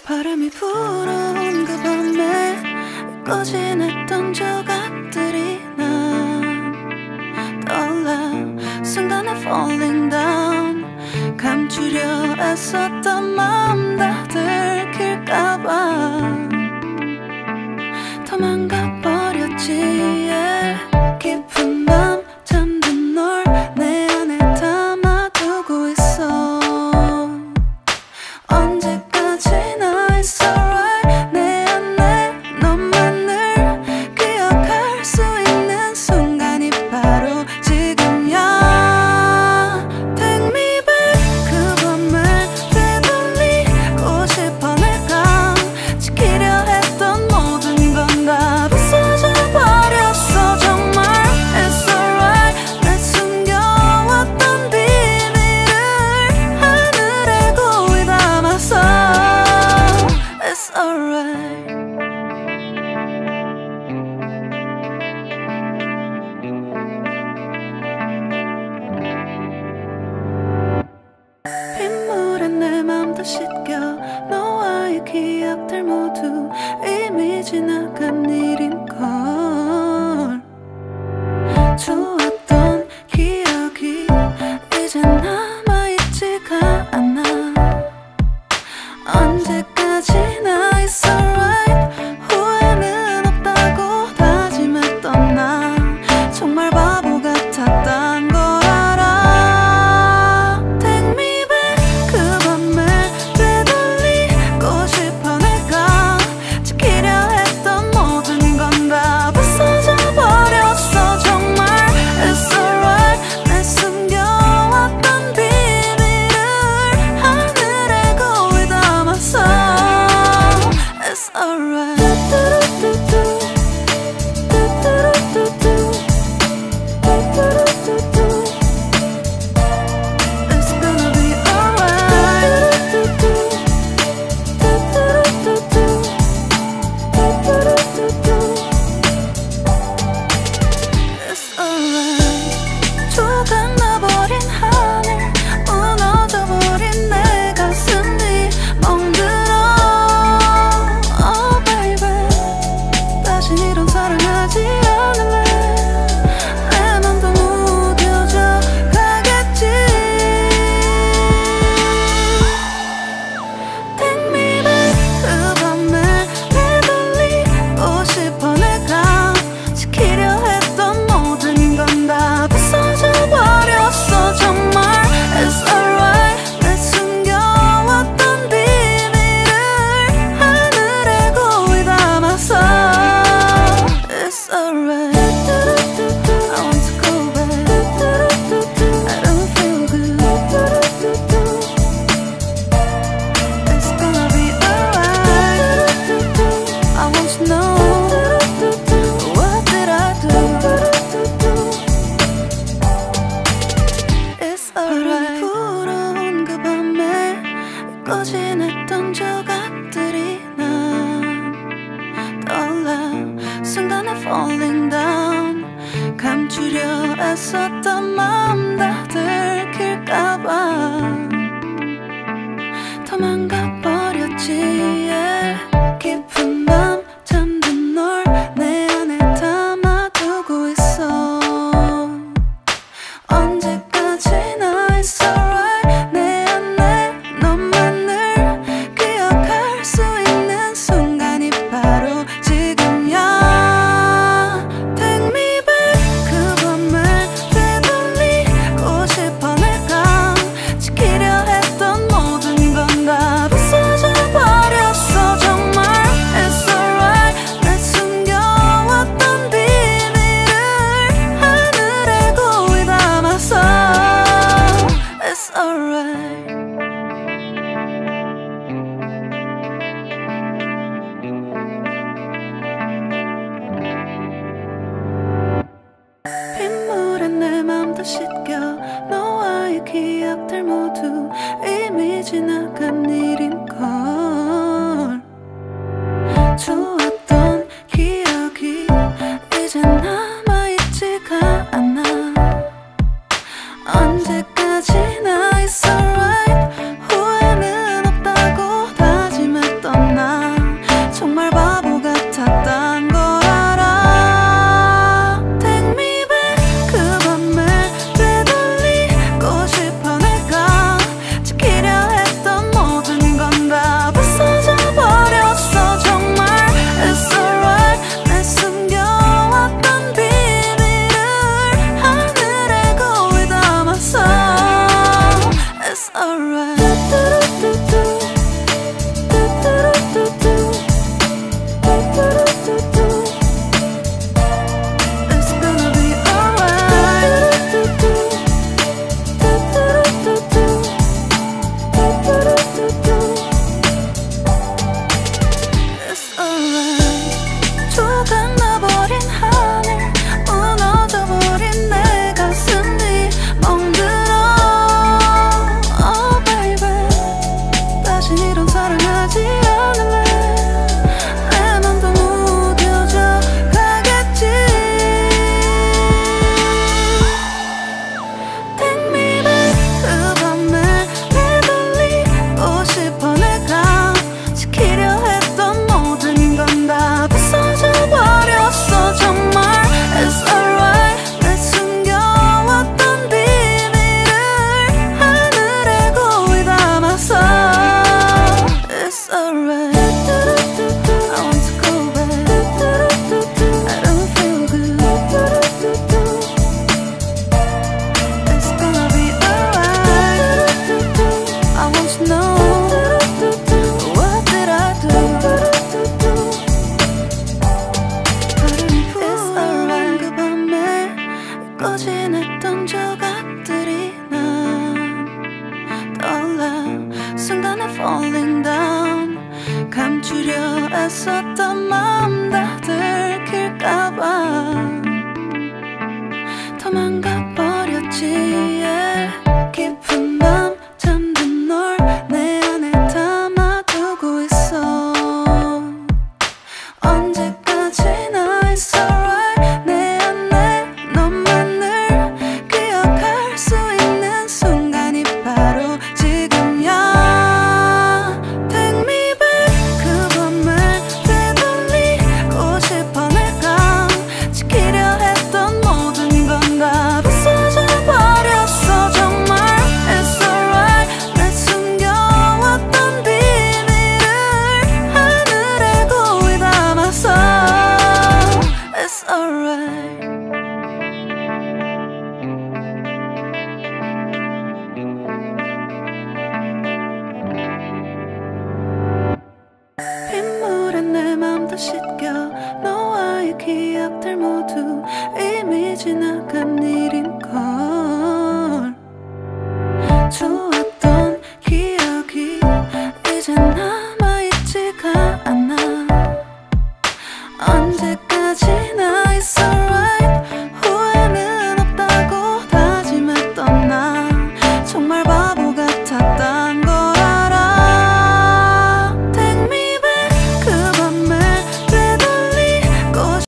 바람이 불어온 그 밤에 잊고 지냈던 조각들이 난 떠올라. 순간에 falling down. 감추려 애썼던 마음 다 들킬까봐 도망가버렸지. yeah. 깊은 밤 잠든 널 내 안에 담아두고 있어. 언제까지나 it's alright. 내 안에 너만을 기억할 수 있는 순간이 바로 지금이야. Take me back. 그 밤을 되돌리고 싶어. 내가 지키려 했던 모든 건 다 부서져 버렸어. 정말 it's alright. 내 숨겨왔던 비밀을 하늘에 고이 담았어. It's alright. 빗물에 내 맘도 씻겨. 너와의 기억들 모두 이미 지나간 일인걸. 좋았던 기억이 이제 남아있지가 않아. 언제까지나 it's alright. 후회는 없다고 다짐했던 나 정말 바보 같았단 걸 알아. Take me back. 그 밤을 되돌리고 싶어. 내가 지키려 했던 모든 건 다 부서져 버렸어. 정말 it's alright. 내 숨겨왔던 비밀을 하늘에 고이 담았어. It's alright. It's gonna be alright. It's alright. 조각나버린 하늘, 무너져버린 내 가슴이 멍들어. Oh baby, 다신 이런 사랑하지 않을래. 내 맘도 무뎌져 가겠지. Take me back. 그 밤을 되돌리고 싶어. 내가 지키려 했던 모든 건 다 부서져 버렸어. 정말 it's alright. 내 숨겨왔던 비밀을 하늘에 고이 담았어. It's alright. I want to go back. I don't feel good. It's gonna be alright. I want to know, what did I do? It's alright. 불어온 그 밤에 잊고 지냈던 조각들이 난 떠올라. 순간에 falling down. 감추려 애썼던 마음 다 들킬까봐 도망가버렸지. yeah. 깊은 밤 잠든 널 내 안에 담아두고 있어. 언제까지나 it's alright. 내 안에 너만을 기억할 수 있는 순간이 바로 지금이야. Take me back. 그 밤을 되돌리고 싶어. 내가 몰랐었던 마음